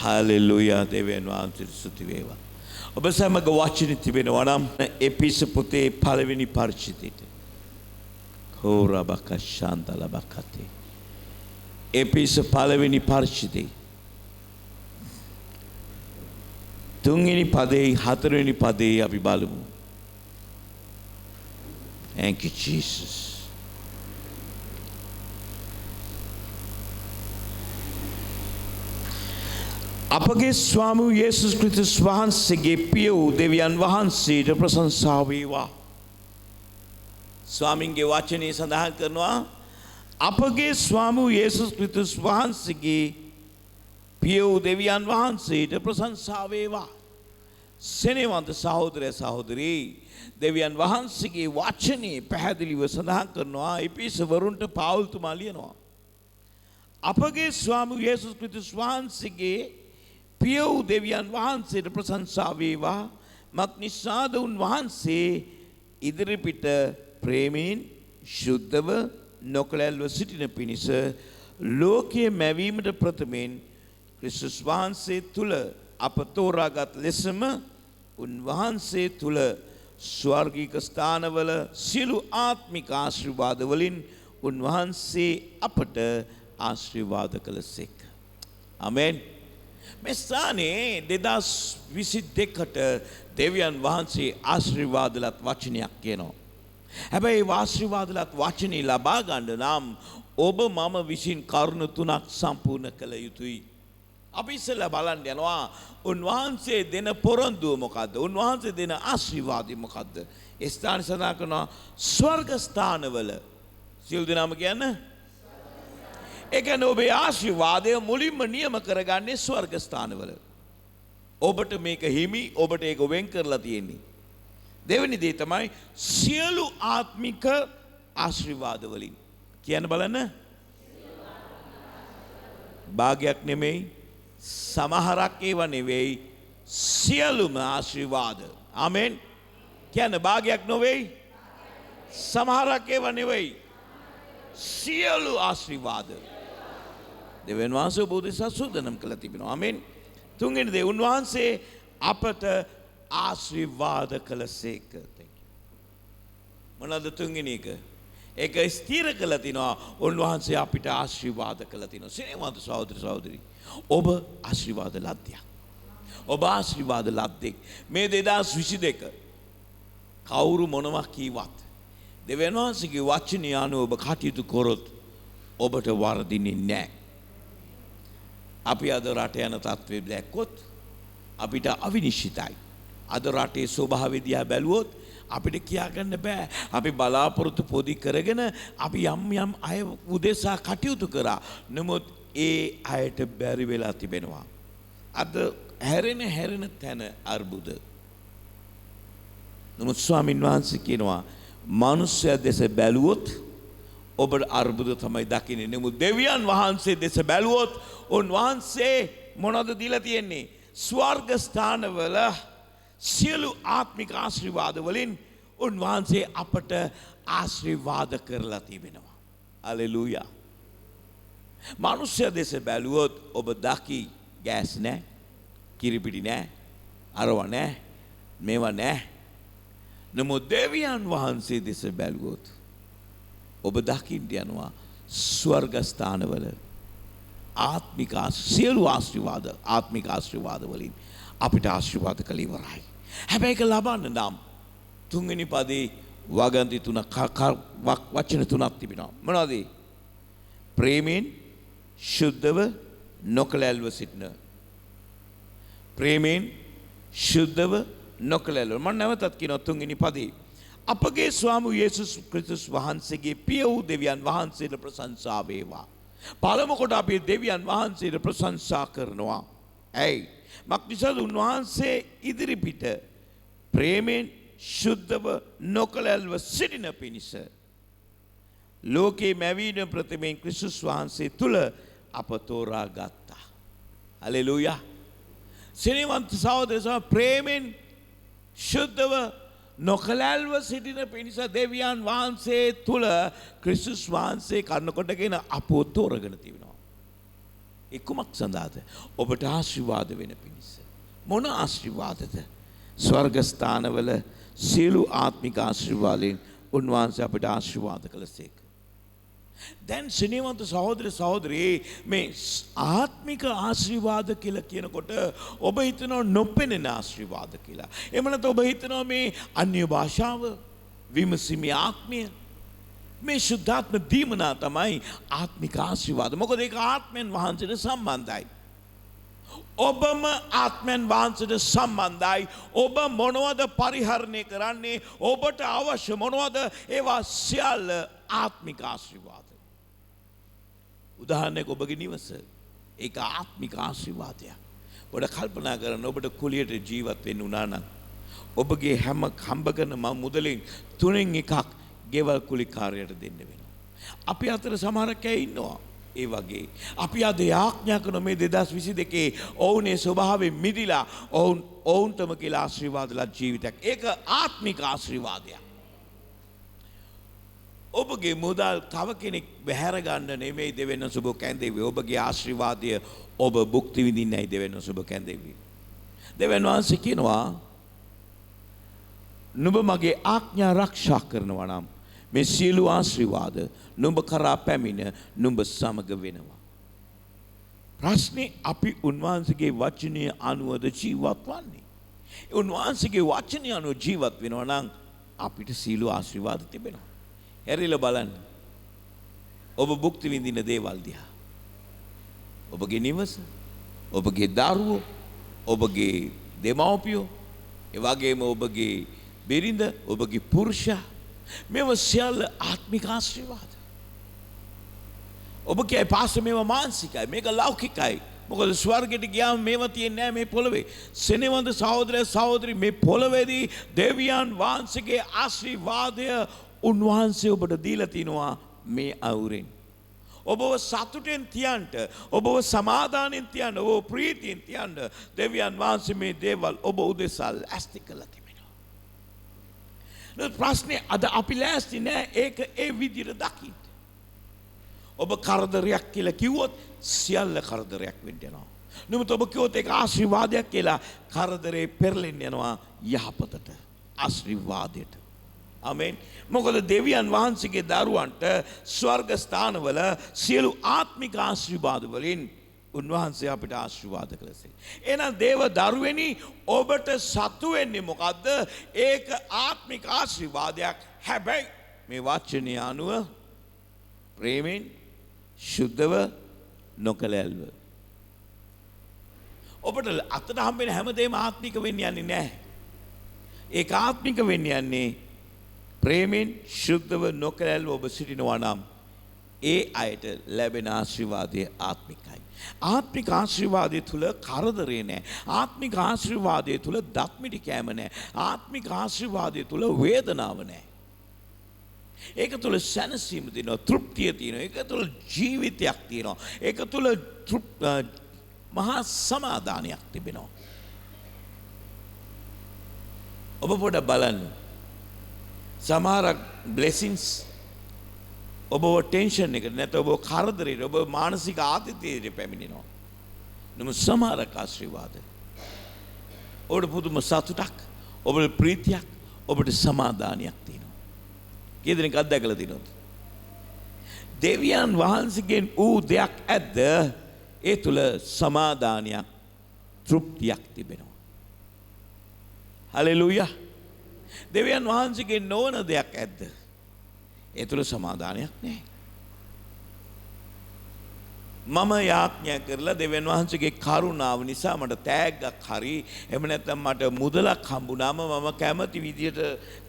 Hallelujah දෙවියන් වහන්සේට ස්තුති වේවා. ඔබ සමග වචන තිබෙනවා නම් එපිස පොතේ පළවෙනි පරිච්ඡේදයට. කෝරබක ශාන්තලබකතේ. එපිස පළවෙනි පරිච්ඡේදය. තුන්වෙනි පදේ හතරවෙනි පදේ අපි බලමු. Thank you Jesus. අපගේ ස්වාමී යේසුස් ක්‍රිස්තුස් වහන්සේගේ පිය වූ දෙවියන් වහන්සේට ප්‍රශංසා වේවා. ස්වාමින්ගේ වචනේ සඳහන් කරනවා අපගේ ස්වාමී යේසුස් ක්‍රිස්තුස් වහන්සේගේ පිය වූ දෙවියන් වහන්සේට ප්‍රශංසා වේවා. සෙනෙහවන්ත සහෝදර සහෝදරී දෙවියන් වහන්සේගේ වචනේ පැහැදිලිව සඳහන් කරනවා එපිසවරුන්ට පාවුල්තුමා ලියනවා. අපගේ ස්වාමී යේසුස් ක්‍රිස්තුස් වහන්සේගේ පිය වූ දෙවියන් වහන්සේට ප්‍රශංසා වේවා. මක්නිසාද උන්වහන්සේ ඉදිරිපිට ප්‍රේමයෙන් ශුද්ධව නොකලල්ව සිටින පිණිස ලෝකයේ මැවීමට ප්‍රථමයෙන් ක්‍රිස්තුස් වහන්සේ තුල අප තෝරාගත් ලෙසම උන්වහන්සේ තුල ස්වර්ගික ස්ථානවල සියලු ආත්මික ආශිර්වාද වලින් උන්වහන්සේ අපට ආශිර්වාද කළසේක. ආමෙන්. මේ ස්ථානයේ 2022ට දෙවියන් වහන්සේ ආශිර්වාදලත් වචනයක් කියනවා. හැබැයි ආශිර්වාදලත් වචනේ ලබා ගන්න නම් ඔබ මම විසින් කරුණු තුනක් සම්පූර්ණ කළ යුතුයි. අපි ඉස්සෙල්ලා බලන්න යනවා උන්වහන්සේ දෙන පොරොන්දුව මොකද්ද? උන්වහන්සේ දෙන ආශිර්වාදය මොකද්ද? ඒ ස්ථාන සඳහන් කරනවා ස්වර්ග ස්ථානවල. සියලු දෙනාම කියන්නේ ඒ කියන්නේ ඔබේ ආශිර්වාදය මුලින්ම නියම කරගන්නේ ස්වර්ග ස්ථානවල. ඔබට මේක හිමි, ඔබට ඒක වෙන් කරලා තියෙන්නේ. දෙවෙනි දේ තමයි සියලු ආත්මික ආශිර්වාද වලින්. කියන්න බලන්න. භාගයක් නෙමෙයි, සමහරක් ඒවා නෙවෙයි, සියලුම ආශිර්වාද. ආමෙන්. කියන්න භාගයක් නොවේයි, සමහරක් ඒවා නෙවෙයි, සියලු ආශිර්වාද. දෙවියන් වහන්සේ ඔබ උදෙසා සූදානම් කළා තිබෙනවා. ආමෙන්. තුන්වෙනි දේ උන්වහන්සේ අපට ආශිර්වාද කළසේක. මොනවාද තුන්වෙනි එක? ඒක ස්ථිර කළා තිනවා උන්වහන්සේ අපිට ආශිර්වාද කළා තිනවා. සේවන්ත සහෝදර සහෝදරි ඔබ ආශිර්වාද ලද්දයක්. ඔබ ආශිර්වාද ලද්දෙක්. මේ 2022 කවුරු මොනවා කීවත් දෙවියන් වහන්සේගේ වචනය අනුව ඔබ කටයුතු කරොත් ඔබට වරදින්නේ නැහැ. අපි අද රට යන තත්ත්වය දැක්කොත් අපිට අවිනිශ්චිතයි. අද රටේ ස්වභාවය දිහා බැලුවොත් අපිට කියාගන්න බෑ. අපි බලාපොරොත්තු පොදි කරගෙන අපි යම් අය උදෙසා කටයුතු කරා. නමුත් ඒ අයට බැරි වෙලා තිබෙනවා. අද හැරෙන තැන අර්බුද. නමුත් ස්වාමින් වහන්සේ කියනවා මනුෂ්‍ය දෙස බැලුවොත් ඔබට අර්බුද තමයි දකින්නේ. නමුත් දෙවියන් වහන්සේ දෙස බැලුවොත් උන්වහන්සේ මොනවද දීලා තියෙන්නේ? ස්වර්ග ස්ථානවල සියලු ආත්මික ආශිර්වාද වලින් උන්වහන්සේ අපට ආශිර්වාද කරලා තිබෙනවා. හලෙලූයා. මනුෂ්‍ය දෙස බැලුවොත් ඔබ දකි ගෑස් නැහැ, කිරිපිටි නැහැ, අරව නැහැ, මේවා නැහැ. නමුත් දෙවියන් වහන්සේ දෙස බැලුවොත් ඔබ දකින්න යනවා ස්වර්ග ස්ථානවල ආත්මික සියලු ආශිර්වාද, ආත්මික ආශිර්වාද වලින් අපිට ආශිර්වාද කළ ඉවරයි. හැබැයි ඒක ලබන්න නම් තුන්වෙනි පදේ වගන්ති තුනක් වචන තුනක් තිබෙනවා. මොනවද? ප්‍රේමයෙන් ශුද්ධව නොකලල්ව සිටින. ප්‍රේමයෙන් ශුද්ධව නොකලල්ව. මම නැවතත් කියනවා තුන්වෙනි පදේ. අපගේ ස්වාමී යේසුස් ක්‍රිස්තුස් වහන්සේගේ පිය වූ දෙවියන් වහන්සේට ප්‍රශංසා වේවා. පළමු කොට අපි දෙවියන් වහන්සේට ප්‍රශංසා කරනවා. ඇයි? මක්නිසාද උන්වහන්සේ ඉදිරිපිට ප්‍රේමයෙන් ශුද්ධව නොකලල්ව සිටින පිණිස ලෝකේ මැවීම ප්‍රථමයෙන් ක්‍රිස්තුස් වහන්සේ තුල අප තෝරා ගත්තා. හලෙලූයා. සෙනෙහවන්ත සහෝදරයෝ ප්‍රේමයෙන් ශුද්ධව නොකලල්ව සිටින පිණිස දෙවියන් වහන්සේ තුල ක්‍රිස්තුස් වහන්සේ කන්න කොටගෙන අපව තෝරගෙන තිබෙනවා. ඒ කුමක් සඳහාද? ඔබට ආශිර්වාද වෙන පිණිස. මොන ආශිර්වාදද? ස්වර්ග ස්ථානවල සියලු ආත්මික ආශිර්වාදයෙන් උන්වහන්සේ අපට ආශිර්වාද කළසේක. දැන් සිනේවන්ත සහෝදර සහෝදරී මේ ආත්මික ආශිර්වාද කියලා කියනකොට ඔබ හිතනවා නොපෙනෙන ආශිර්වාද කියලා. එහෙම නැත්නම් ඔබ හිතනවා මේ අන්‍ය භාෂාව විමසීමේ ආත්මය මේ සුද්ධාත්ම දීමනා තමයි ආත්මික ආශිර්වාද. මොකද ඒක ආත්මෙන් වහන්සේට සම්බන්ධයි. ඔබම ආත්මෙන් වහන්සේට සම්බන්ධයි. ඔබ මොනවද පරිහරණය කරන්නේ? ඔබට අවශ්‍ය මොනවද? ඒවා සියල්ල ආත්මික ආශිර්වාද. උදාහරණයක් ඔබගේ නිවස. ඒක ආත්මික ආශිර්වාදයක්. ඔබ කල්පනා කරන ඔබට කුලියට ජීවත් වෙන්න උනා නම් ඔබගේ හැම හම්බ කරන මුදලින් 3න් එකක් ගෙවල් කුලිකාරයට දෙන්න වෙනවා. අපි අතර සමහරක් අය ඉන්නවා ඒ වගේ. අපි අද යාඥා කරන මේ 2022 ඔවුනේ ස්වභාවයෙන් මිදිලා ඔවුන්ටම කියලා ආශිර්වාදලත් ජීවිතයක්. ඒක ආත්මික ආශිර්වාදයක්. ඔබගේ මුදල් තව කෙනෙක් බැහැර ගන්න නෙමෙයි දෙවෙනි සුබ කැඳෙවි. ඔබගේ ආශිර්වාදය ඔබ භුක්ති විඳින්නයි දෙවෙනි සුබ කැඳෙවි. දෙවියන් වහන්සේ කියනවා නුඹ මගේ ආඥා ආරක්ෂා කරනවා නම් මේ සියලු ආශිර්වාද නුඹ කරා පැමිණ නුඹ සමග වෙනවා. ප්‍රශ්නේ අපි උන්වහන්සේගේ වචනය අනුවද ජීවත් වන්නේ? උන්වහන්සේගේ වචනය අනුව ජීවත් වෙනවා නම් අපිට සියලු ආශිර්වාද තිබෙනවා. හැරිලා බලන්න. ඔබ භුක්ති විඳින දේවල් දිහා. ඔබගේ නිවස, ඔබගේ දරුවෝ, ඔබගේ දෙමව්පියෝ, ඒ වගේම ඔබගේ බිරිඳ, ඔබගේ පුරුෂයා, මේව සියල්ල ආත්මික ආශිර්වාද. ඔබ කියයි පාස්ටර් මේවා මානසිකයි, මේක ලෞකිකයි. මොකද ස්වර්ගයට ගියාම මේවා තියෙන්නේ නැහැ මේ පොළවේ. සෙනෙවඳ සහෝදරය සහෝදරි මේ පොළවේදී දෙවියන් වහන්සේගේ ආශිර්වාදය උන්වහන්සේ ඔබට දීලා තිනවා මේ අවුරෙන්. ඔබව සතුටෙන් තියන්න, ඔබව සමාදානෙන් තියන්න, ඔබව ප්‍රීතියෙන් තියන්න දෙවියන් වහන්සේ මේ දේවල් ඔබ උදෙසා ලෑස්ති කළා තිබෙනවා. ප්‍රශ්නේ අද අපි ලෑස්ති නෑ ඒක ඒ විදිහට දකින්න. ඔබ කරදරයක් කියලා කිව්වොත් සියල්ල කරදරයක් වෙන්න යනවා. නමුත් ඔබ කිව්වොත් ඒක ආශිර්වාදයක් කියලා කරදරේ පෙරලෙන්න යනවා යහපතට, ආශිර්වාදයට. ආමෙන්. මොකද දෙවියන් වහන්සේගේ දරුවන්ට ස්වර්ග ස්ථානවල සියලු ආත්මික ආශිර්වාද වලින් උන්වහන්සේ අපිට ආශිර්වාද කළසේ. එහෙනම් දේව දරුවෙනි ඔබට සතු වෙන්නේ මොකද්ද? ඒක ආත්මික ආශිර්වාදයක්. හැබැයි මේ වචනය අනුව ප්‍රේමෙන් ශුද්ධව නොකලැල්ව. ඔබට අතට හම්බෙන හැමදේම ආත්මික වෙන්න යන්නේ නැහැ. ඒක ආත්මික වෙන්න යන්නේ ප්‍රේමෙන් ශුද්ධව නොකලැල්ව ඔබ සිටිනවා නම් ඒ අයට ලැබෙන ආශිර්වාදය ආත්මිකයි. ආත්මික ආශිර්වාදය තුල කරදරේ නැහැ. ආත්මික ආශිර්වාදය තුල දත්මිටි කෑම නැහැ. ආත්මික ආශිර්වාදය තුල වේදනාව නැහැ. ඒක තුල සැනසීම තියෙනවා, තෘප්තිය තියෙනවා. ඒක තුල ජීවිතයක් තියෙනවා. ඒක තුල මහා සමාදානයක් තිබෙනවා. ඔබ පොඩ්ඩක් බලන්න. සමහරක් බ්ලෙසින්ස් ඔබව ටෙන්ෂන් එකට නැත්නම් ඔබ කරදරේට ඔබ මානසික ආතතියට පැමිණෙනවා. නමුත් සමහරක් ආශිර්වාද ඔබට පුදුම සතුටක්, ඔබට ප්‍රීතියක්, ඔබට සමාදානයක් තියෙනවා. කී දෙනෙක් අත්දැකලා තියෙනවද? දෙවියන් වහන්සේගෙන් ඌ දෙයක් ඇද්ද? ඒ තුල සමාදානයක්, තෘප්තියක් තිබෙනවා. හලෙලූයා. දෙවියන් වහන්සේගෙන් නොවන දෙයක් ඇද්ද? ඒ තුල සමාදානයක් නැහැ. මම යාඥා කරලා දෙවියන් වහන්සේගේ කරුණාව නිසා මට තෑග්ගක් හරි එහෙම නැත්නම් මට මුදලක් හම්බුනාම මම කැමති විදියට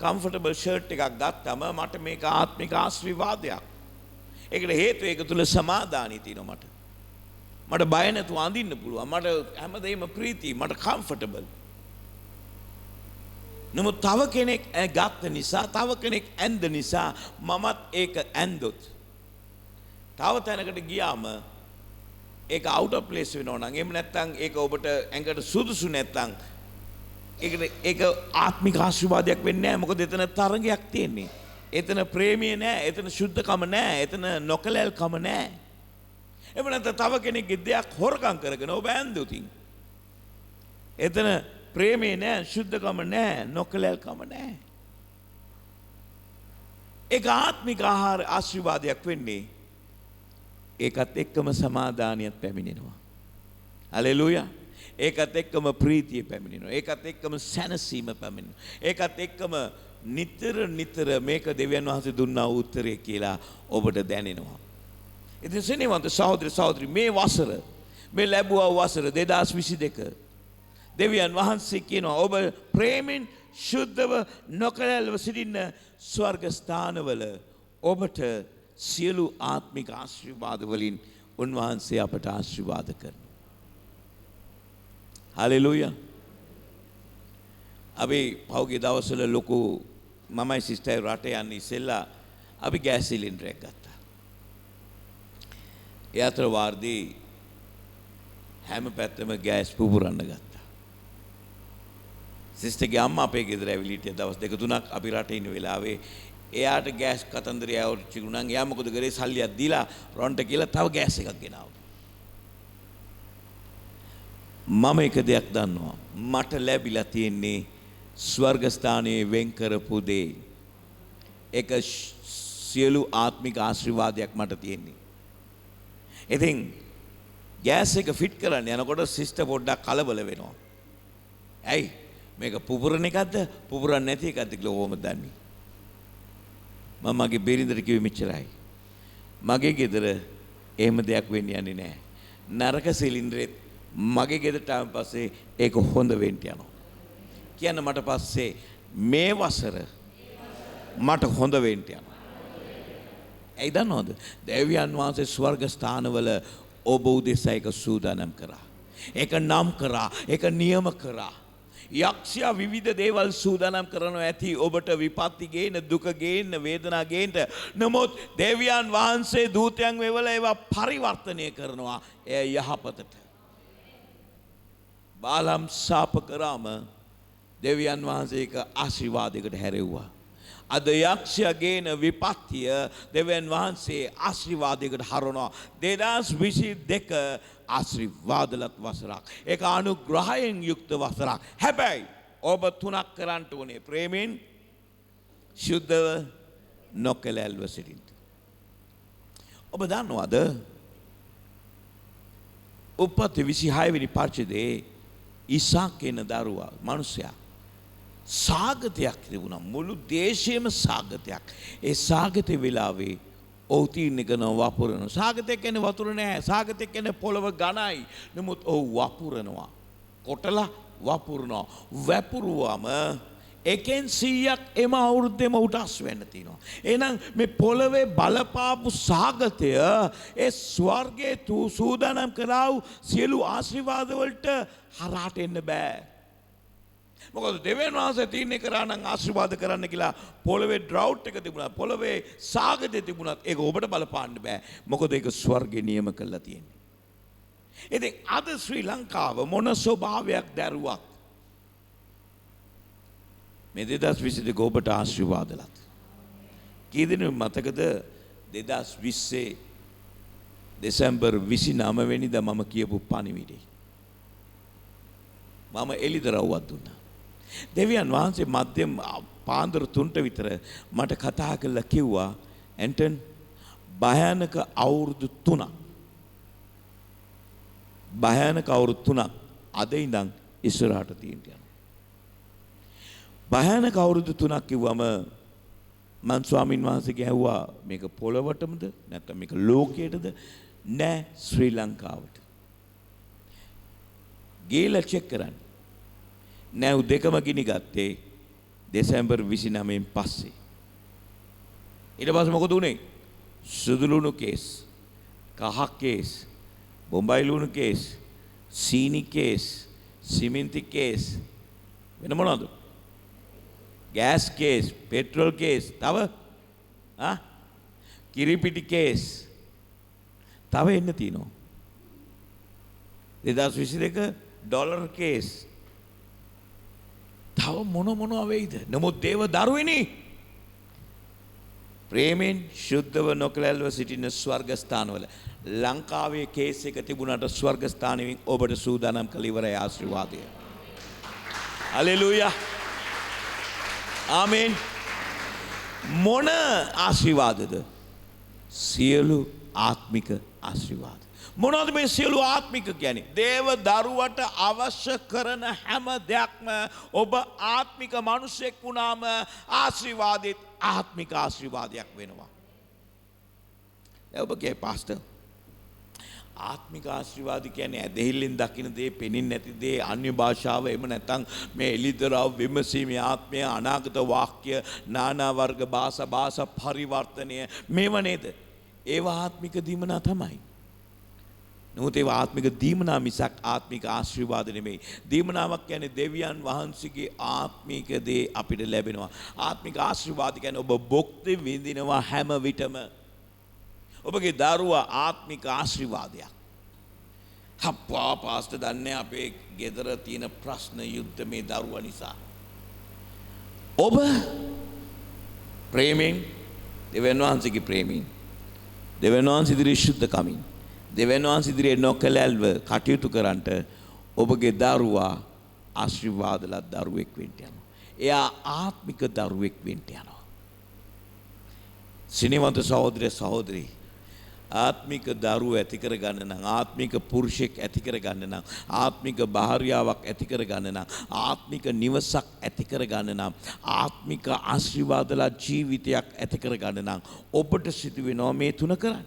කම්ෆර්ටබල් ෂර්ට් එකක් ගත්තම මට මේක ආත්මික ආශිර්වාදයක්. ඒකට හේතුව ඒක තුල සමාදානිය තියෙනවා මට. මට බය නැතුව අඳින්න පුළුවන්. මට හැමදේම ප්‍රීතියි. මට කම්ෆර්ටබල්. නමුත් තව කෙනෙක් ගත්ත නිසා, තව කෙනෙක් ඇඳ නිසා මමත් ඒක ඇඳොත් තව තැනකට ගියාම ඒක අවුට් ඔෆ් ප්ලේස් වෙනවා නම් එහෙම නැත්නම් ඒක ඔබට ඇඟට සුදුසු නැත්නම් ඒක ආත්මික ආශිර්වාදයක් වෙන්නේ නැහැ. මොකද එතන තරගයක් තියෙන්නේ. එතන ප්‍රේමිය නැහැ, එතන සුද්ධකම නැහැ, එතන නොකලල්කම නැහැ. එහෙම නැත්නම් තව කෙනෙක්ගේ දෙයක් හොරකම් කරගෙන ඔබ ඇන්දුතින්. එතන ප්‍රේමේ නැහැ, සුද්ධකම නැහැ, නොකලල්කම නැහැ. ඒක ආත්මික ආහාර ආශිර්වාදයක් වෙන්නේ. ඒකත් එක්කම සමාදානියත් පැමිණෙනවා. හලෙලූයා. ඒකත් එක්කම ප්‍රීතිය පැමිණෙනවා. ඒකත් එක්කම සැනසීම පැමිණෙනවා. ඒකත් එක්කම නිතර මේක දෙවියන් වහන්සේ දුන්නා උත්තරය කියලා ඔබට දැනෙනවා. ඉතින් සෙනෙහවන්ත සහෝදරි මේ වසර මේ ලැබුවා වසර 2022 දෙවියන් වහන්සේ කියනවා ඔබ ප්‍රේමෙන් ශුද්ධව නොකලල්ව සිටින්න ස්වර්ග ස්ථානවල ඔබට සියලු ආත්මික ආශිර්වාද වලින් උන්වහන්සේ අපට ආශිර්වාද කරනවා. හලෙලූයා. අපි පහුගිය දවස්වල ලොකු මමයි සිස්ටර් රට යන්නේ ඉස්සෙල්ලා අපි ගෑස් සිලින්ඩරයක් ගත්තා. ඒ අතර වාර්දී හැම පැත්තම ගෑස් පුපුරන්න ගත්තා. සිස්ටර්ගේ අම්මා අපේ ගෙදර ඇවිල්ලා හිටිය දවස් දෙක තුනක් අපි රටේ ඉන්න වෙලාවේ එයාට ගෑස් කතන්දරය આવුණා. එයා මොකද කරේ සල්ලියක් දීලා රොන්ට කියලා තව ගෑස් එකක් ගෙනාවා. මම එක දෙයක් දන්නවා. මට ලැබිලා තියෙන්නේ ස්වර්ග ස්ථානයේ වෙන් කරපු දේ. ඒක සියලු ආත්මික ආශිර්වාදයක් මට තියෙන්නේ. ඉතින් ගෑස් එක ෆිට කරන්න යනකොට සිස්ටර් පොඩ්ඩක් කලබල වෙනවා. ඇයි? මේක පුපුරන එකක්ද පුපුරන්නේ නැති එකක්ද කියලා කොහොමද දන්නේ? මම මගේ බිරිඳට කිව්වේ මෙච්චරයි. මගේ ගෙදර එහෙම දෙයක් වෙන්න යන්නේ නැහැ. නරක සිලින්ඩරෙත් මගේ ගෙදරට ආවන් පස්සේ ඒක හොඳ වෙන්න යනවා. කියන්න මට පස්සේ මේ වසර මට හොඳ වෙන්න යනවා. ඇයි දන්නවද? දෙවියන් වහන්සේ ස්වර්ග ස්ථානවල ඔබ උදෙසා ඒක සූදානම් කරා. ඒක නම් කරා. ඒක නියම කරා. යක්ෂයා විවිධ දේවල් සූදානම් කරනවා ඇති ඔබට විපත්ති ගේන දුක ගේන්න වේදනා ගේන්න. නමුත් දෙවියන් වහන්සේ දූතයන් වෙවලා ඒවා පරිවර්තනය කරනවා එය යහපතට. බාලම් ශාප කරාම දෙවියන් වහන්සේ ඒක ආශිර්වාදයකට හැරෙව්වා. අද යක්ෂයා ගේන විපත්තිය දෙවියන් වහන්සේ ආශිර්වාදයකට හරවනවා. 2022 ආශිර්වාදලත් වසරක්. ඒක අනුග්‍රහයෙන් යුක්ත වසරක්. හැබැයි ඔබ තුනක් කරන්න ඕනේ. ප්‍රේමෙන් සුද්ධව නොකලල්ව සිටින්න. ඔබ දන්නවද? උපත් 26 වෙනි පරිච්ඡේදයේ ඉසාක් කියන දරුවා මිනිසයා සාගතයක් තිබුණා. මුළු දේශයේම සාගතයක්. ඒ සාගතේ වෙලාවේ ඔහු තීරණය කරනවා වපුරනවා. සාගතය කියන්නේ වතුර නෑ. සාගතය කියන්නේ පොළව ඝනයි. නමුත් ඔහු වපුරනවා. කොටලා වපුරනවා. වපුරුවම එකෙන් 100ක් එම අවුරුද්දේම උට අස් වෙන්න තියෙනවා. එහෙනම් මේ පොළවේ බලපාපු සාගතය ඒ ස්වර්ගයේ සූදානම් කරා වූ සියලු ආශිර්වාද වලට හරහට එන්න බෑ. මොකද දෙවියන් වහන්සේ තීරණය කරා නම් ආශිර්වාද කරන්න කියලා පොළවේ ඩ්‍රවුට් එක තිබුණා. පොළවේ සාගතය තිබුණත් ඒක ඔබට බලපාන්න බෑ. මොකද ඒක ස්වර්ගේ නියම කරලා තියෙන්නේ. ඉතින් අද ශ්‍රී ලංකාව මොන ස්වභාවයක් දැරුවත් මේ 2022 ඔබට ආශිර්වාදලත්. කී දිනෙක මතකද 2020 දෙසැම්බර් 29 වෙනිදා මම කියපු පණිවිඩේ. මම එළිදරව්වක් දුන්නා. දෙවියන් වහන්සේ මධ්‍යම පාන්දර 3ට විතර මට කතා කරලා කිව්වා ඇන්ටන් භයානක අවුරුදු 3ක්. භයානක අවුරුදු 3ක් අද ඉඳන් ඉස්සරහට තියෙන්න යනවා. භයානක අවුරුදු 3ක් කිව්වම මං ස්වාමින් වහන්සේගෙන් ඇහුවා මේක පොළවටමද නැත්නම් මේක ලෝකයටද? නෑ ශ්‍රී ලංකාවට. ගිහලා චෙක් කරන්න. නැව් දෙකම ගිනි ගත්තේ දෙසැම්බර් 29න් පස්සේ. ඊට පස්සේ මොකද උනේ? සුදු ලුණු කේස්, කහ කේස්, බොම්බයි ලුණු කේස්, සීනි කේස්, සිමෙන්ති කේස්, වෙන මොනවද? ගෑස් කේස්, පෙට්‍රල් කේස්, තව කිරිපිටි කේස්. තව එන්න තියෙනවා. 2022 ඩොලර් කේස්. තව මොනවා වෙයිද? නමුත් දේව දරුවෙනි ප්‍රේමෙන් ශුද්ධව නොකලල්ව සිටින ස්වර්ගස්ථානවල ලංකාවේ කේස් එක තිබුණාට ස්වර්ගස්ථානෙකින් ඔබට සූදානම් කළ ඉවරයි ආශිර්වාදය. හලෙලූයා. ආමේන්. මොන ආශිර්වාදද? සියලු ආත්මික ආශිර්වාද. මොනවද මේ සියලු ආත්මික කියන්නේ? දේව දරුවට අවශ්‍ය කරන හැම දෙයක්ම ඔබ ආත්මික මිනිසෙක් වුණාම ආශිර්වාදෙත් ආත්මික ආශිර්වාදයක් වෙනවා. ඔබගේ පාස්ටර් ආත්මික ආශිර්වාද කියන්නේ ඇදහිල්ලෙන් දකින්න දේ, පෙනෙන්නේ නැති දේ, අන්‍ය භාෂාව, එහෙම නැත්නම් මේ එළිදරව් විමසීමේ ආත්මය, අනාගත වාක්‍ය, නානා වර්ග භාෂා පරිවර්තනය, මේව නේද? ඒවා ආත්මික දීමනා තමයි. නමුත් ඒවා ආත්මික දීමනා මිසක් ආත්මික ආශිර්වාද නෙමෙයි. දීමනාවක් කියන්නේ දෙවියන් වහන්සේගේ ආත්මික දේ අපිට ලැබෙනවා. ආත්මික ආශිර්වාද කියන්නේ ඔබ භුක්ති විඳිනවා හැම විටම. ඔබගේ දරුවා ආත්මික ආශිර්වාදයක්. අප්පා පාස්ටර් දන්නේ අපේ ගෙදර තියෙන ප්‍රශ්න යුද්ධ මේ දරුවා නිසා. ඔබ ප්‍රේමෙන්, දෙවියන් වහන්සේගේ ප්‍රේමෙන්, දෙවියන් වහන්සේ ඉදිරියේ ශුද්ධකමින්, දෙවියන් වහන්සේ ඉදිරියේ නොකලල්ව කටයුතු කරන්ට ඔබගේ දරුවා ආශිර්වාදලත් දරුවෙක් වෙන්න යනවා. එයා ආත්මික දරුවෙක් වෙන්න යනවා. සිනවන්ත සහෝදර සහෝදරී, ආත්මික දරුවෝ ඇති කර ගන්න නම්, ආත්මික පුරුෂයෙක් ඇති කර ගන්න නම්, ආත්මික භාර්යාවක් ඇති කර ගන්න නම්, ආත්මික නිවසක් ඇති කර ගන්න නම්, ආත්මික ආශිර්වාදලා ජීවිතයක් ඇති කර ගන්න නම් ඔබට සිදු වෙනවා මේ තුන කරන්න.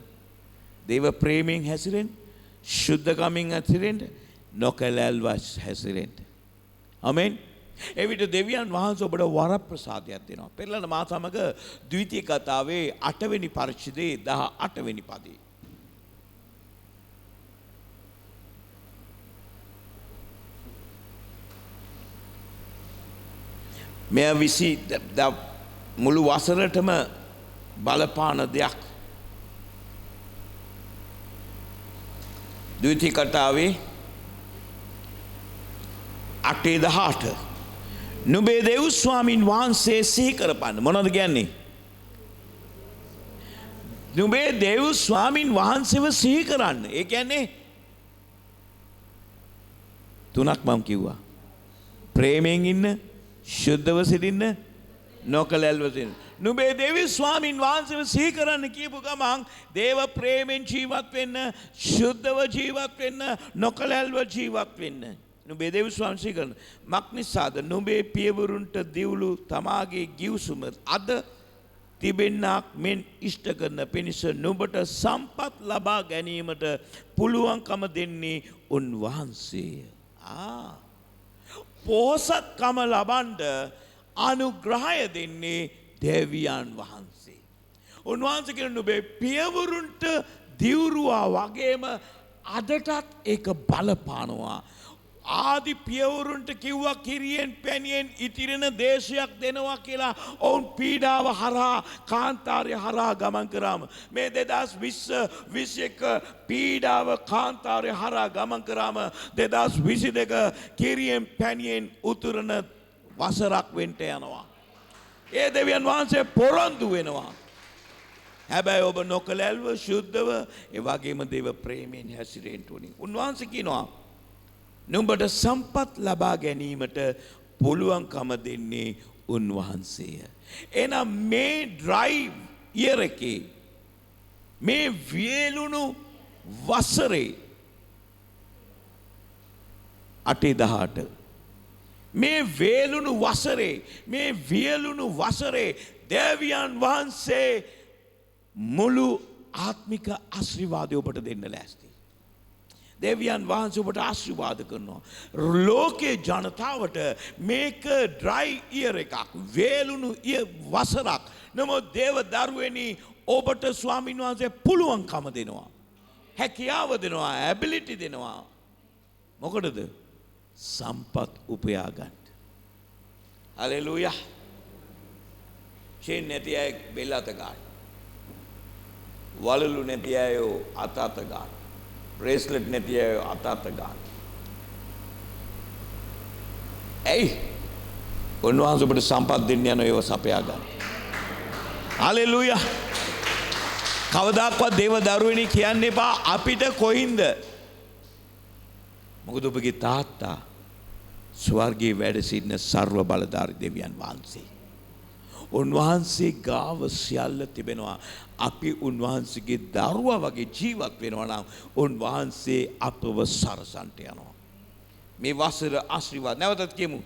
දේව ප්‍රේමයෙන් හැසිරෙන්න, ශුද්ධකමින් හැසිරෙන්න, නොකලල්ව හැසිරෙන්න. ආමෙන්. එවිට දෙවියන් වහන්සේ ඔබට වරප්‍රසාදයක් දෙනවා. පෙරලන මා සමග ද්විතීය කතාවේ 8 වෙනි පරිච්ඡේදයේ 18 වෙනි පදේ. මෙය මුළු වසරටම බලපාන දෙයක්. ද්විතීය කතාවේ 8:18 නුඹේ දෙව් ස්වාමින් වහන්සේ සිහි කරපන්න. මොනවද කියන්නේ? නුඹේ දෙව් ස්වාමින් වහන්සේව සිහි කරන්න. ඒ කියන්නේ තුනක් මම කිව්වා. ප්‍රේමයෙන් ඉන්න, ශුද්ධව සිටින්න, නොකලල්ව සිටින්න. නුඹේ දෙව් ස්වාමින් වහන්සේව සිහි කරන්න කියපු ගමන් දේව ප්‍රේමෙන් ජීවත් වෙන්න, ශුද්ධව ජීවත් වෙන්න, නොකලල්ව ජීවත් වෙන්න. නුඹේ දෙව් ස්වාමීන් සිහි කරන මක්නිසාද නුඹේ පියවරුන්ට දිවුළු තමාගේ ගිවිසුම අද තිබෙන්නක් මෙන් ඉෂ්ට කරන පිණිස නුඹට සම්පත් ලබා ගැනීමට පුළුවන්කම දෙන්නේ උන්වහන්සේය. පොහොසත්කම ලබන්න අනුග්‍රහය දෙන්නේ දෙවියන් වහන්සේ. උන්වහන්සේ කියන නුඹේ පියවරුන්ට දිවුරුවා වගේම අදටත් ඒක බලපානවා. ආදි පියවරුන්ට කිව්වා කිරියෙන් පැණියෙන් ඉතිරෙන දේශයක් දෙනවා කියලා. ඔවුන් පීඩාව හරහා, කාන්තාරය හරහා ගමන් කරාම මේ 2021 පීඩාව කාන්තාරය හරහා ගමන් කරාම 2022 කිරියෙන් පැණියෙන් උතුරන වසරක් වෙන්න යනවා. ඒ දෙවියන් වහන්සේ පොරොන්දු වෙනවා. හැබැයි ඔබ නොකලල්ව, ශුද්ධව, ඒ වගේම දේව ප්‍රේමයෙන් හැසිරෙන්න ඕනේ. උන්වහන්සේ කියනවා නුඹට සම්පත් ලබා ගැනීමට පුළුවන්කම දෙන්නේ උන්වහන්සේය. එහෙනම් මේ ඩ්‍රයිව් ඉයර් එකේ, මේ වියලුණු වසරේ 8:18 මේ වේලුණු වසරේ, මේ වියලුණු වසරේ දෙවියන් වහන්සේ මුළු ආත්මික ආශිර්වාදය ඔබට දෙන්න ලෑස්ති. දෙවියන් වහන්සේ ඔබට ආශිර්වාද කරනවා. ලෝකේ ජනතාවට මේක ඩ්‍රයි ඉයර් එකක්, වේලුණු වසරක්. නමුත් දේව දරුවෙනි ඔබට ස්වාමීන් වහන්සේ පුළුවන්කම දෙනවා. හැකියාව දෙනවා, ඇබිලිටි දෙනවා. මොකටද? සම්පත් උපයා ගන්න. හලෙලූයා. චේන් නැති අය බෙල්ල අත ගන්න. වලලු නැති අය අත ගන්න. බ්‍රේස්ලට් නැති අය අත ගන්න. ඇයි? උන්වහන්සේ ඔබට සම්පත් දෙන්න යන ඒව සපයා ගන්න. හලෙලූයා. කවදාක්වත් දේව දරුවෙනි කියන්න එපා අපිට කොයින්ද. මොකද ඔබගේ තාත්තා ස්වර්ගයේ වැඩ සිටින සර්ව බලධාරී දෙවියන් වහන්සේ. උන්වහන්සේ ගාව සියල්ල තිබෙනවා. අපි උන්වහන්සේගේ දරුවා වගේ ජීවත් වෙනවා නම් උන්වහන්සේ අපව සරසන්ට යනවා. මේ වසර ආශිර්වාද නැවතත් කියමු.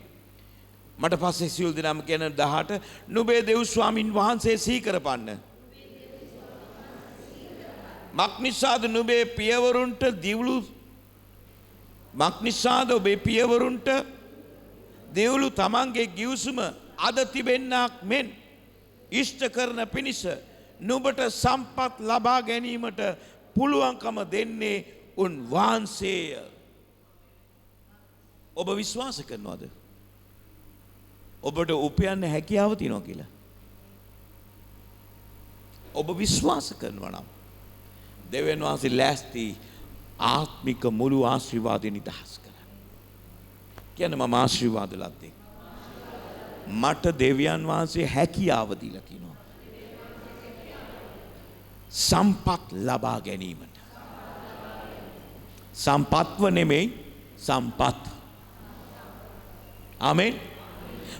මට පස්සේ සියලු දෙනාම කියන 18 නුඹේ දෙව් ස්වාමින් වහන්සේ සිහි කරපන්න. මක්නිසාද නුඹේ පියවරුන්ට දිවුළු මක්නිසාද ඔබේ පියවරුන්ට දෙවුළු තමන්ගේ ගිවිසුම අද තිබෙන්නක් මෙන් ඉෂ්ට කරන පිණිස නුඹට සම්පත් ලබා ගැනීමට පුළුවන්කම දෙන්නේ උන්වහන්සේය. ඔබ විශ්වාස කරනවද? ඔබට උපයන්න හැකියාව තියෙනවා කියලා. ඔබ විශ්වාස කරනවා නම් දෙවියන් වහන්සේ ලෑස්ති ආත්මික මුළු ආශිර්වාදෙ නිදහස් කරන්න. කියන්නේ මම ආශිර්වාද ලද්දේ. මට දෙවියන් වහන්සේ හැකියාව දීලා කියනවා. සම්පත් ලබා ගැනීමට. සම්පත්ව නෙමෙයි සම්පත්. ආමෙන්.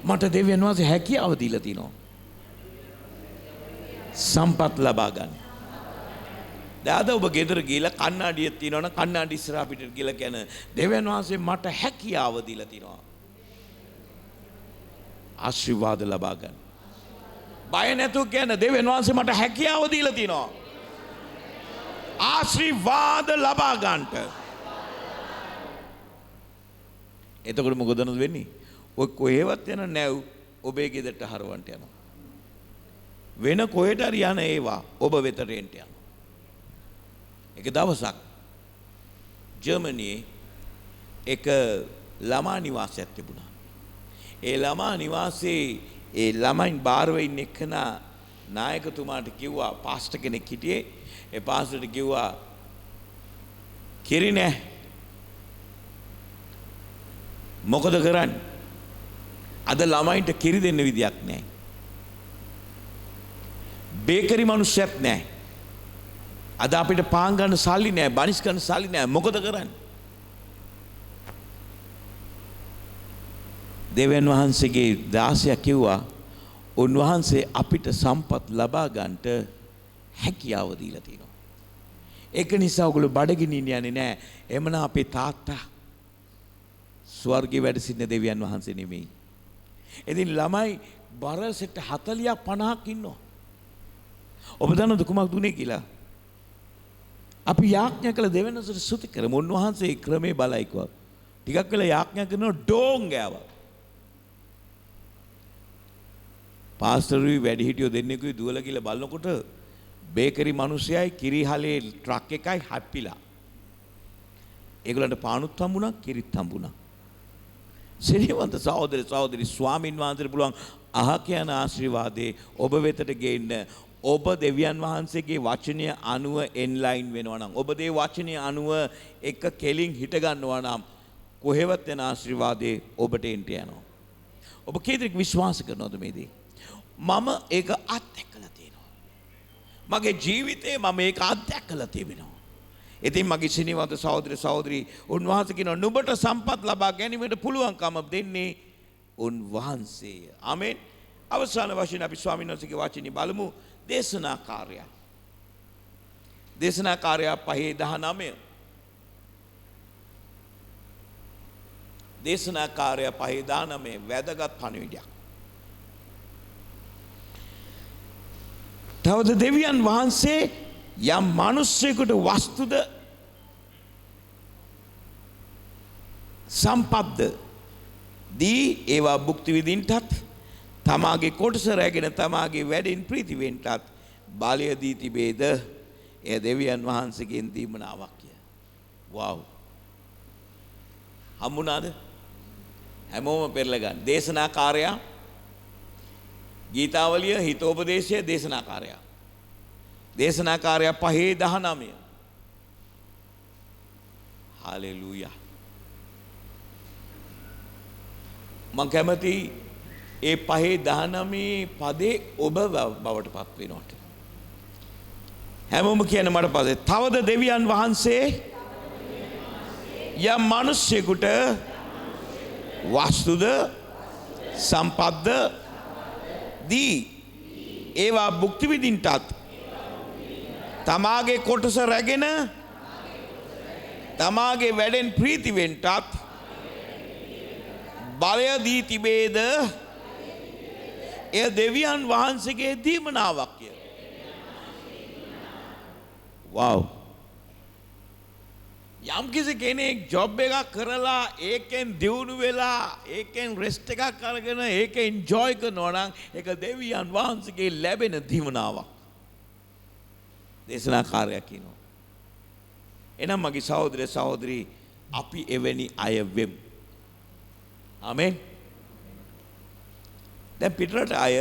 මට දෙවියන් වහන්සේ හැකියාව දීලා තිනවා. සම්පත් ලබා ගන්න. දැන් ඔබ ගෙදර ගිහලා කණ්ණාඩියක් තියෙනවනම් කණ්ණාඩි ඉස්සරහ පිටට ගිහලා කියන දෙවියන් වහන්සේ මට හැකියාව දීලා තිනවා. ආශිර්වාද ලබා ගන්න. බය නැතුව කියන දෙවියන් වහන්සේ මට හැකියාව දීලා තිනවා. ආශිර්වාද ලබා ගන්නට. එතකොට මොකද වෙන්නේ? ඔය කොහෙවත් යන නැව් ඔබේ ගෙදරට හරවන්නට යනවා. වෙන කොහෙට හරි යන ඒවා ඔබ වෙතට එන්න යනවා. එක දවසක් ජර්මනියේ එක ළමා නිවාසයක් තිබුණා. ඒ ළමා නිවාසේ ඒ ළමයින් බාරව ඉන්න එක්කනා නායකතුමාට කිව්වා පාස්ටර් කෙනෙක් හිටියේ. ඒ පාස්ටර්ට කිව්වා කිරි නෑ. මොකද කරන්නේ? අද ළමයින්ට කිරි දෙන්න විදියක් නෑ. බේකරි මිනිස්සුත් නෑ. අද අපිට පාන් ගන්න සල්ලි නෑ, බනිස් ගන්න සල්ලි නෑ. මොකද කරන්නේ? දෙවියන් වහන්සේගේ දාසයා කිව්වා උන්වහන්සේ අපිට සම්පත් ලබා ගන්නට හැකියාව දීලා තියෙනවා. ඒක නිසා ඔයගොල්ලෝ බඩගිනින්න යන්නේ නෑ. එමනම් අපේ තාත්තා ස්වර්ගයේ වැඩ සිටින දෙවියන් වහන්සේ නෙමෙයි. ඉතින් ළමයි බරසෙට 40ක් 50ක් ඉන්නවා. ඔබ දන්නවද කුමක්ද උනේ කියලා? අපි යාඥා කළ දෙවියන්වහන්සේට ස්තුති කරමු. උන්වහන්සේ ක්‍රමේ බලයි කිව්වා. ටිකක් වෙලා යාඥා කරනවා ඩෝන් ගෑවා. පාස්ටරුයි වැඩිහිටියෝ දෙන්නෙකුයි දුවලා කියලා බලනකොට බේකරි මිනිස්සයයි කිරිහලේ ට්‍රක් එකයි හැප්පිලා. ඒගොල්ලන්ට පානුත් හම්බුණා කිරිත් හම්බුණා. සිරිවන්ත සහෝදර සහෝදරි ස්වාමින් වහන්සේට පුළුවන් අහ කියන ආශිර්වාදේ ඔබ වෙතට ගේන්න. ඔබ දෙවියන් වහන්සේගේ වචනය අනුව එන්ලයින් වෙනවා නම් ඔබ දේ වචනය අනුව එක කෙලින් හිට ගන්නවා නම් කොහෙවත් යන ආශිර්වාදේ ඔබට එන්න යනවා. ඔබ කීදෙනෙක් විශ්වාස කරනවද මේ දේ? මම ඒක අත්දැකලා තියෙනවා. මගේ ජීවිතේ මම ඒක අත්දැකලා තිබෙනවා. ඉතින් මගේ සිනිවන්ත සහෝදර සහෝදරි උන්වහන්සේ කියනවා නුඹට සම්පත් ලබා ගැනීමට පුළුවන්කම දෙන්නේ උන්වහන්සේය. ආමෙන්. අවසාන වශයෙන් අපි ස්වාමීන් වහන්සේගේ වචනේ බලමු. දේශනාකාරය. දේශනාකාරය 5:19. දේශනාකාරය 5:19 වැදගත් පණිවිඩයක්. තවද දෙවියන් වහන්සේ යම් මිනිසෙකුට වස්තුද සම්පත්ද දී ඒවා භුක්ති විඳින්නටත් තමාගේ කොටස රැගෙන තමාගේ වැඩෙන් ප්‍රීති වෙන්නටත් බලය දී තිබේද? එය දෙවියන් වහන්සේගෙන් දීමනාවක් කිය. වව්. හම්බුණාද? හැමෝම පෙරලා ගන්න. දේශනාකාරයා ගීතාවලිය හිතෝපදේශය දේශනාකාරයා. දේශනාකාරයා 5:19. හලෙලූයා. මම කැමති ඒ 5:19 පදේ ඔබ බවට පත් වෙනවට. හැමෝම කියන මට පස්සේ තවද දෙවියන් වහන්සේ යම් මිනිසෙකුට වස්තුද සම්පත්ද දී ඒවා භුක්ති විඳින්නටත් තමාගේ කොටස රැගෙන තමාගේ වැඩෙන් ප්‍රීති වෙන්නටත් බලය දී තිබේද එය දෙවියන් වහන්සේගේ දීමනාවක්ය. වව්. යම් කිසි කෙනෙක් ජොබ් එකක් කරලා ඒකෙන් දියුණු වෙලා ඒකෙන් රෙස්ට් එකක් අරගෙන ඒක එන්ජොයි කරනවා නම් ඒක දෙවියන් වහන්සේගේ ලැබෙන දීමනාවක්. දේශනාකාරයා කියනවා. එනම් මගේ සහෝදර සහෝදරී අපි එවැනි අය වෙමු. ආමෙන්. දැන් පිටරට අය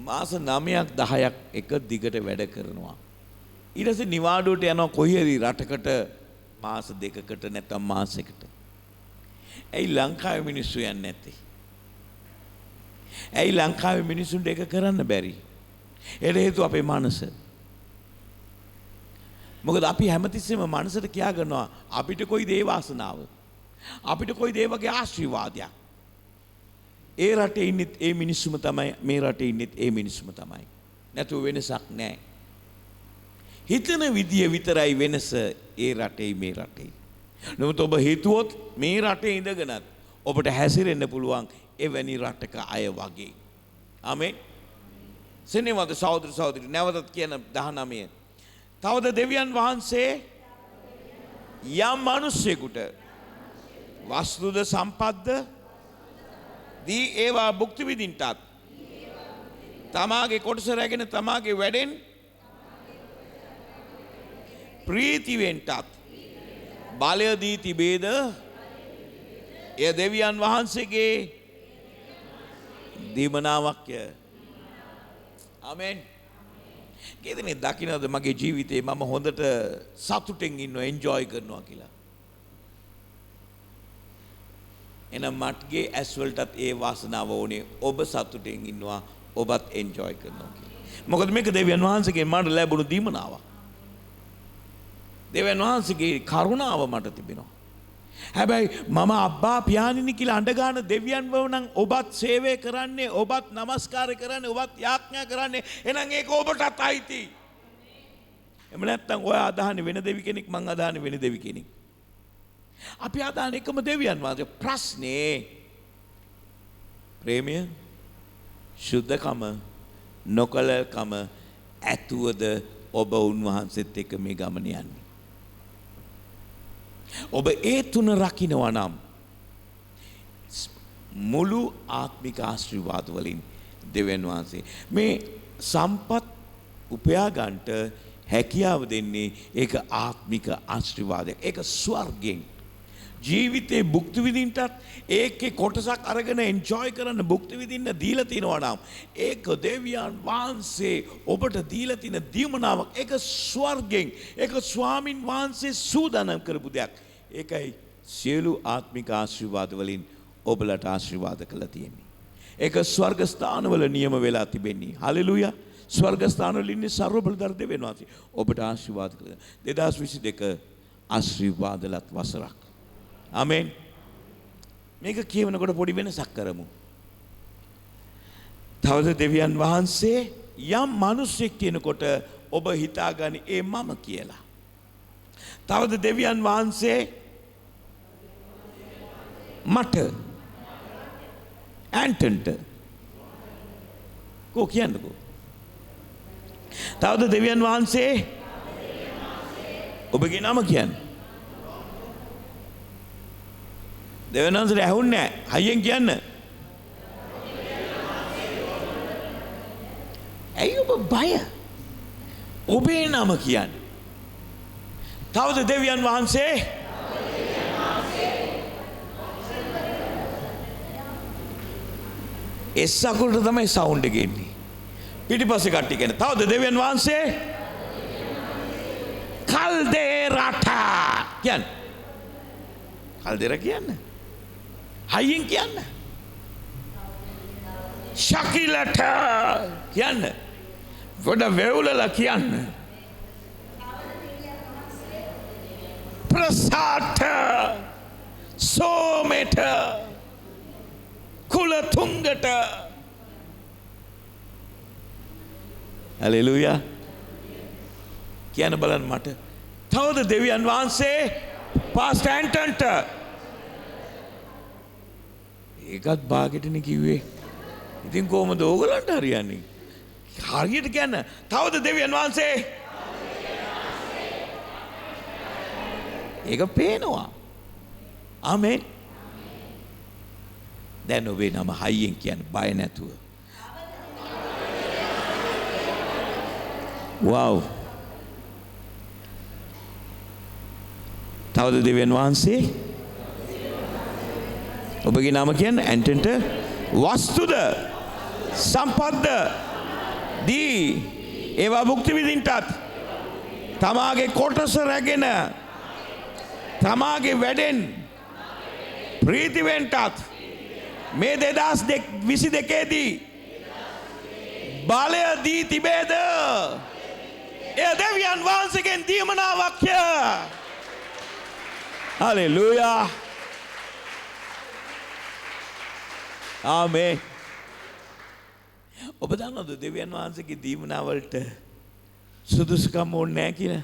මාස 9ක් 10ක් එක දිගට වැඩ කරනවා. ඊට පස්සේ නිවාඩුවට යනවා කොහේ හරි රටකට මාස දෙකකට නැත්නම් මාසයකට. ඇයි ලංකාවේ මිනිස්සු යන්නේ නැත්තේ? ඇයි ලංකාවේ මිනිස්සුන්ට ඒක කරන්න බැරි? ඒකට හේතුව අපේ මනස. මොකද අපි හැමතිස්සෙම මනසට කියා ගන්නවා අපිට කොයි දේ වාසනාව. අපිට කොයි දේ වගේ ආශිර්වාදයක්. ඒ රටේ ඉන්නෙත් ඒ මිනිස්සුම තමයි මේ රටේ ඉන්නෙත් ඒ මිනිස්සුම තමයි. නැතුව වෙනසක් නැහැ. හිතන විදිය විතරයි වෙනස ඒ රටේ මේ රටේ. නමුත් ඔබ හිතුවොත් මේ රටේ ඉඳගෙනත් ඔබට හැසිරෙන්න පුළුවන් එවැනි රටක අය වගේ. ආමෙන්. සෙනෙහවන්ත සහෝදර සහෝදරි නැවතත් කියන 19. තවද දෙවියන් වහන්සේ යම් මිනිසෙකුට වස්තුද සම්පත්ද දී ඒවා භුක්ති විඳින්නටත් තමාගේ කොටස රැගෙන තමාගේ වැඩෙන් ප්‍රීති වෙන්නටත් බලය දී තිබේද එය දෙවියන් වහන්සේගේ දීමනාවක්ය. ආමෙන්. කේදනේ දකින්නද මගේ ජීවිතේ මම හොඳට සතුටින් ඉන්නවා එන්ජොයි කරනවා කියලා. එනම් මටගේ ඇස් වලටත් ඒ වාසනාව ඕනේ ඔබ සතුටින් ඉන්නවා ඔබත් එන්ජොයි කරනවා කියලා. මොකද මේක දෙවියන් වහන්සේගෙන් මට ලැබුණු දීමනාවක්. දෙවියන් වහන්සේගේ කරුණාව මට තිබෙනවා. හැබැයි මම අබ්බා පියාණෙනි කියලා අඬ ගන්න දෙවියන් වව නම් ඔබත් සේවය කරන්නේ ඔබත් নমස්කාර කරන්නේ ඔබත් යාඥා කරන්නේ එහෙනම් ඒක ඔබටත් අයිති. එහෙම නැත්නම් ඔය අදහන්නේ වෙන දෙවි කෙනෙක් මං අදහන්නේ වෙන දෙවි කෙනෙක්. අපි අදහන්නේ එකම දෙවියන් වහන්සේ. ප්‍රශ්නේ ප්‍රේමය සුද්ධකම නොකලකම ඇතුවද ඔබ උන්වහන්සේත් එක්ක මේ ගමන යන්නේ. ඔබ ඒ තුන රකින්නවා නම් මුළු ආත්මික ආශිර්වාද වලින් දෙවියන් වහන්සේ මේ සම්පත් උපයා ගන්නට හැකියාව දෙන්නේ ඒක ආත්මික ආශිර්වාදයක්. ඒක ස්වර්ගයෙන් ජීවිතේ භුක්ති විඳින්නටත් ඒකේ කොටසක් අරගෙන එන්ජොයි කරන්න භුක්ති විඳින්න දීලා තිනවා නම් ඒක දෙවියන් වහන්සේ ඔබට දීලා තියෙන දීමනාවක්. ඒක ස්වර්ගයෙන් ඒක ස්වාමින් වහන්සේ සූදානම් කරපු දෙයක්. ඒකයි සියලු ආත්මික ආශිර්වාද වලින් ඔබලට ආශිර්වාද කළා තියෙන්නේ. ඒක ස්වර්ග ස්ථානවල නියම වෙලා තිබෙන්නේ. හලෙලූයා. ස්වර්ග ස්ථානවල ඉන්නේ ਸਰව බලධාර දෙවියන් වහන්සේ ඔබට ආශිර්වාද කළා. 2022 ආශිර්වාදලත් වසරක්. ආමෙන්. මේක කියවනකොට පොඩි වෙනසක් කරමු. තවද දෙවියන් වහන්සේ යම් මිනිසෙක් කියනකොට ඔබ හිතාගනි ඒ මම කියලා. තවද දෙවියන් වහන්සේ මට ඇන්ටන්ට කෝ කියන්නකෝ. තවද දෙවියන් වහන්සේ ඔබගේ නම කියන්න. දෙවියන් වහන්සේට ඇහුන්නේ නැහැ. හයියෙන් කියන්න. ඇයි ඔබ බය? ඔබේ නම කියන්න. තවද දෙවියන් වහන්සේ එස් අකුරට තමයි සවුන්ඩ් එක එන්නේ. පිටිපස්සේ කට්ටිය කියන. තවද දෙවියන් වහන්සේ කල්දේරාටා කියන්න. කල්දේරා කියන්න. හයියෙන් කියන්න. ශකිලට කියන්න. ගොඩ වෙවුලලා කියන්න. ප්‍රසාට සෝමෙට කුලතුංගට. හලෙලූයා. කියන්න බලන්න මට. තවද දෙවියන් වහන්සේ පාස්ටර් ඇන්ටන්ට ඒකත් භාගෙටනේ කිව්වේ. ඉතින් කොහොමද ඕගලන්ට හරියන්නේ? හරියට කියන්න. තවද දෙවියන් වහන්සේ ඒක පේනවා. ආමේන්. දැන් ඔබේ නම හයියෙන් කියන්න බය නැතුව. වව්. තවද දෙවියන් වහන්සේ ඔබගේ නම කියන්න. ඇන්ටන්ට වස්තුද සම්පත්ද දී ඒවා භුක්ති විඳින්නටත් තමාගේ කොටස රැගෙන තමාගේ වැඩෙන් ප්‍රීති වෙන්නටත් මේ 2022 දී බලය දී තිබේද? එය දෙවියන් වහන්සේගෙන් දීමනාවක්ය. හලෙලූයා. ආමේන්. ඔබ දන්නවද දෙවියන් වහන්සේගේ දීමනාවලට සුදුසුකම් ඕනේ නැහැ කියලා?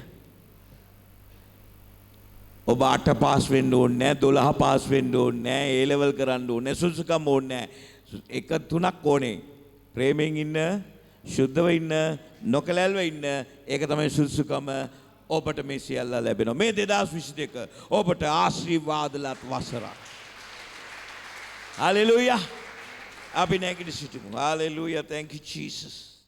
ඔබ 8 පාස් වෙන්න ඕනේ නැහැ, 12 පාස් වෙන්න ඕනේ නැහැ, A level කරන්න ඕනේ නැහැ, සුදුසුකම් ඕනේ නැහැ. එක තුනක් ඕනේ. ප්‍රේමයෙන් ඉන්න, සුද්ධව ඉන්න, නොකලල්ව ඉන්න. ඒක තමයි සුදුසුකම. ඔබට මේ සියල්ල ලැබෙනවා. මේ 2022 ඔබට ආශිර්වාදලත් වසරක්. හලෙලූයා. අපි නැගිට සිටිමු. හලෙලූයා. Thank you Jesus.